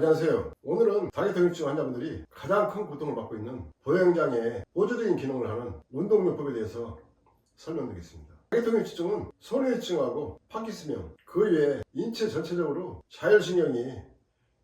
안녕하세요. 오늘은 다이어트 환자분들이 가장 큰 고통을 받고 있는 보행장애의 보조적인 기능을 하는 운동요법에 대해서 설명드리겠습니다. 다이어트증은 손해증하고 파킨슨병, 그 외에 인체 전체적으로 자율신경이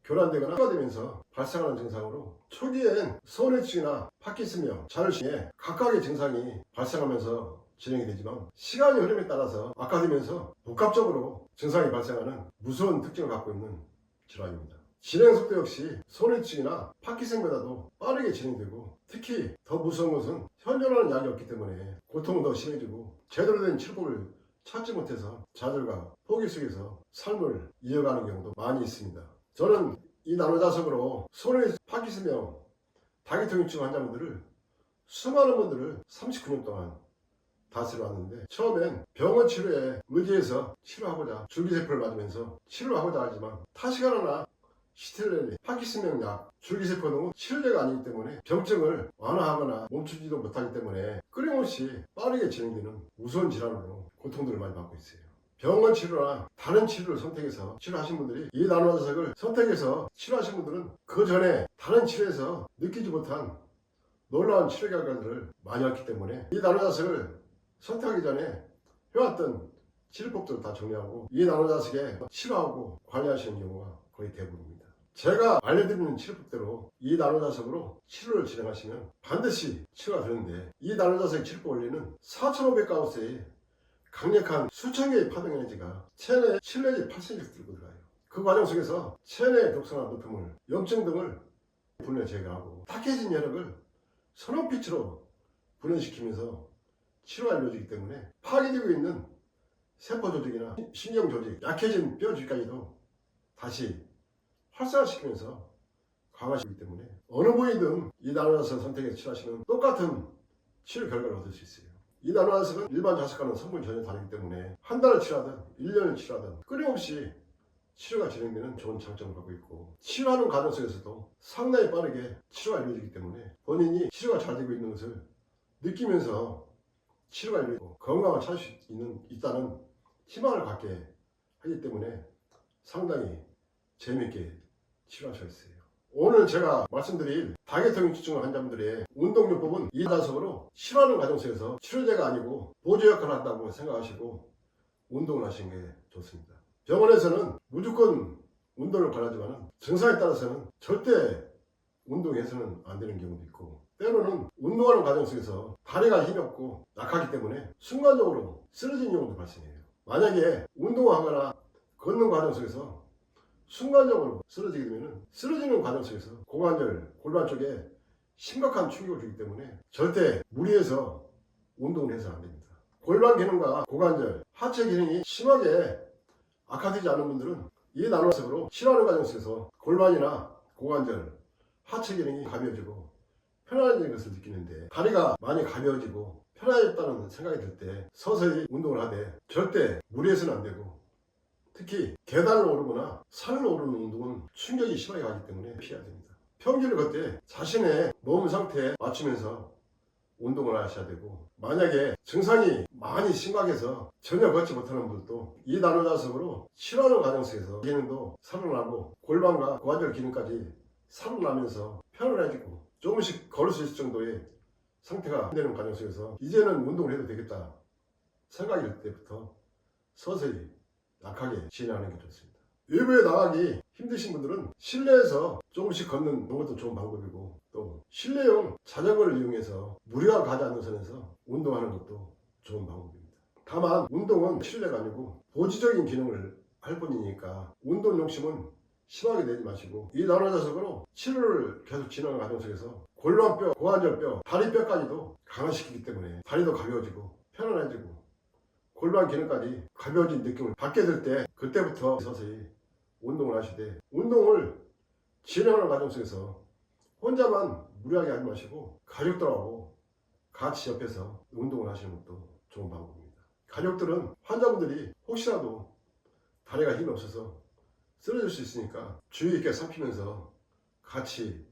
교란되거나 흡화되면서 발생하는 증상으로 초기엔 손해증이나 파킨슨병, 자율신경에 각각의 증상이 발생하면서 진행이 되지만 시간의 흐름에 따라서 악화되면서 복합적으로 증상이 발생하는 무서운 특징을 갖고 있는 질환입니다. 진행 속도 역시 손해증이나 파킨슨병보다도 빠르게 진행되고, 특히 더 무서운 것은 현존하는 약이 없기 때문에 고통은 더 심해지고 제대로 된 치료법을 찾지 못해서 좌절과 포기 속에서 삶을 이어가는 경우도 많이 있습니다. 저는 이 나노자석으로 손해, 파킨슨병, 다기통증 환자분들을 수많은 분들을 39년 동안 다스려 왔는데, 처음엔 병원 치료에 의지해서 치료하고자 줄기세포를 맞으면서 치료하고자 하지만 타시가나나 시텔렐리, 파킨슨병 약, 줄기세포 등은 치료제가 아니기 때문에 병증을 완화하거나 멈추지도 못하기 때문에 끊임없이 빠르게 진행되는 무서운 질환으로 고통들을 많이 받고 있어요. 병원 치료나 다른 치료를 선택해서 치료하신 분들이, 이 나노자석을 선택해서 치료하신 분들은 그 전에 다른 치료에서 느끼지 못한 놀라운 치료 결과들을 많이 왔기 때문에 이 나노자석을 선택하기 전에 해왔던 치료법들을 다 정리하고 이 나노자석에 치료하고 관리하시는 경우가 거의 대부분입니다. 제가 알려드리는 치료법대로 이 나노자석으로 치료를 진행하시면 반드시 치료가 되는데, 이 나노자석의 치료법 원리는 4500가우스의 강력한 수천 개의 파동 에너지가 체내에 7 내지 8cm 들고 들어가요. 그 과정 속에서 체내의 독소나 노폐물, 염증 등을 분해 제거하고 탁해진 혈액을 선홍빛으로 분해시키면서 치료가 이루어지기 때문에 파괴되고 있는 세포 조직이나 신경 조직, 약해진 뼈 조직까지도 다시 활성화시키면서 강화시키기 때문에 어느 부위든 이 나노자석을 선택해서 치료하시면 똑같은 치료 결과를 얻을 수 있어요. 이 나노자석은 일반 자석과는 성분이 전혀 다르기 때문에 한 달을 치료하든 1년을 치료하든 끊임없이 치료가 진행되는 좋은 장점을 갖고 있고, 치료하는 과정 속에서도 상당히 빠르게 치료가 이루어지기 때문에 본인이 치료가 잘 되고 있는 것을 느끼면서 치료가 이루어지고 건강을 찾을 수 있다는 희망을 갖게 하기 때문에 상당히 재미있게 치료할 수 있어요. 오늘 제가 말씀드릴 다이어트증 환자분들의 운동요법은 이 나노자석으로 치료하는 과정 속에서 치료제가 아니고 보조 역할을 한다고 생각하시고 운동을 하시는 게 좋습니다. 병원에서는 무조건 운동을 권하지만 증상에 따라서는 절대 운동해서는 안 되는 경우도 있고, 때로는 운동하는 과정 속에서 다리가 힘이 없고 약하기 때문에 순간적으로 쓰러지는 경우도 발생해요. 만약에 운동하거나 걷는 과정 속에서 순간적으로 쓰러지게 되면 쓰러지는 과정 속에서 고관절, 골반 쪽에 심각한 충격을 주기 때문에 절대 무리해서 운동을 해서는 안 됩니다. 골반 기능과 고관절, 하체 기능이 심하게 악화되지 않은 분들은 이 나노자석으로 치료하는 과정 속에서 골반이나 고관절, 하체 기능이 가벼워지고 편안해지는 것을 느끼는데, 다리가 많이 가벼워지고 편안해졌다는 생각이 들 때 서서히 운동을 하되 절대 무리해서는 안 되고, 특히 계단을 오르거나 산을 오르는 운동은 충격이 심하게 가기 때문에 피해야 됩니다. 평균을 걷되 자신의 몸 상태에 맞추면서 운동을 하셔야 되고, 만약에 증상이 많이 심각해서 전혀 걷지 못하는 분들도 이 나노자석으로 치료하는 과정 속에서 기능도 살아나고 골반과 고관절 기능까지 살아나면서 편안해지고 조금씩 걸을 수 있을 정도의 상태가 되는 과정 속에서 이제는 운동을 해도 되겠다 생각이 들 때부터 서서히 약하게 진행하는 게 좋습니다. 외부에 나가기 힘드신 분들은 실내에서 조금씩 걷는 것도 좋은 방법이고, 또 실내용 자전거를 이용해서 무리가 가지 않는 선에서 운동하는 것도 좋은 방법입니다. 다만 운동은 치료제가 아니고 보조적인 기능을 할 뿐이니까 운동 욕심은 심하게 내지 마시고 이 나노자석으로 치료를 계속 진행하는 과정 속에서 골반뼈, 고관절뼈, 다리뼈까지도 강화시키기 때문에 다리도 가벼워지고 편안해지고 골반 기능까지 가벼워진 느낌을 받게 될 때, 그때부터 서서히 운동을 하시되, 운동을 진행하는 과정 속에서 혼자만 무리하게 하지 마시고 가족들하고 같이 옆에서 운동을 하시는 것도 좋은 방법입니다. 가족들은 환자분들이 혹시라도 다리가 힘이 없어서 쓰러질 수 있으니까 주의 있게 살피면서 같이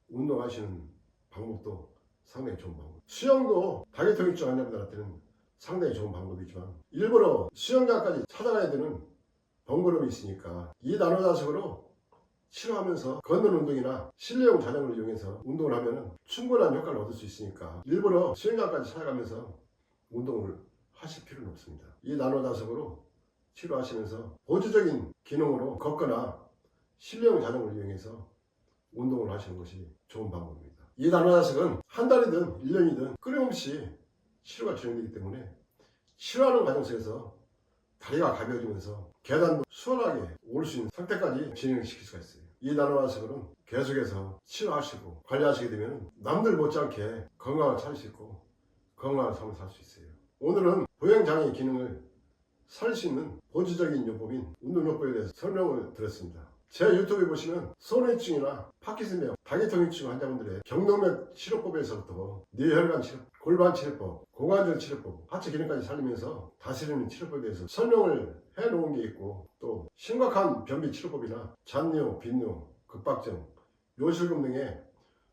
운동하시는 방법도 상당히 좋은 방법. 수영도 다이어트증 환자분들한테는 상당히 좋은 방법이지만 일부러 수영장까지 찾아가야 되는 번거로움이 있으니까 이 나노자석으로 치료하면서 걷는 운동이나 실내용 자전거를 이용해서 운동을 하면 충분한 효과를 얻을 수 있으니까 일부러 수영장까지 찾아가면서 운동을 하실 필요는 없습니다. 이 나노자석으로 치료하시면서 보조적인 기능으로 걷거나 실내용 자전거를 이용해서 운동을 하시는 것이 좋은 방법입니다. 이 나노자석은 한 달이든 1년이든 끊임없이 치료가 진행되기 때문에 치료하는 과정 속에서 다리가 가벼워지면서 계단도 수월하게 오를 수 있는 상태까지 진행을 시킬 수가 있어요. 이 나노자석은 계속해서 치료하시고 관리하시게 되면 남들 못지않게 건강을 찾을 수 있고 건강한 삶을 살 수 있어요. 오늘은 보행장애 기능을 살릴 수 있는 보조적인 요법인 운동요법에 대해서 설명을 드렸습니다. 제 유튜브에 보시면 소뇌증이나 파킨슨병, 다기통증 환자분들의 경동맥 치료법에서부터 뇌혈관 치료, 골반 치료법, 고관절 치료법, 하체 기능까지 살리면서 다스리는 치료법에 대해서 설명을 해놓은 게 있고, 또 심각한 변비 치료법이나 잔뇨, 빈뇨, 급박증, 요실금 등의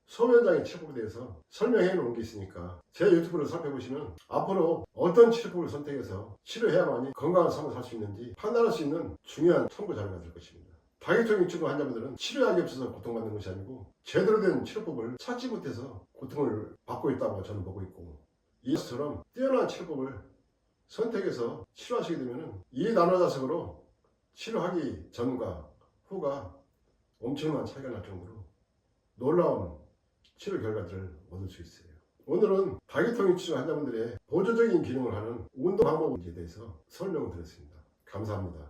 소변장애 치료법에 대해서 설명해 놓은 게 있으니까 제 유튜브를 살펴보시면 앞으로 어떤 치료법을 선택해서 치료해야만이 건강한 삶을 살 수 있는지 판단할 수 있는 중요한 참고 자료가 될 것입니다. 다기통증 환자분들은 치료약이 없어서 고통받는 것이 아니고 제대로 된 치료법을 찾지 못해서 고통을 받고 있다고 저는 보고 있고, 이처럼 뛰어난 치료법을 선택해서 치료하시게 되면 이 나노자석으로 치료하기 전과 후가 엄청난 차이가 날 정도로 놀라운 치료 결과들을 얻을 수 있어요. 오늘은 다기통증 환자분들의 보조적인 기능을 하는 운동 방법에 대해서 설명을 드렸습니다. 감사합니다.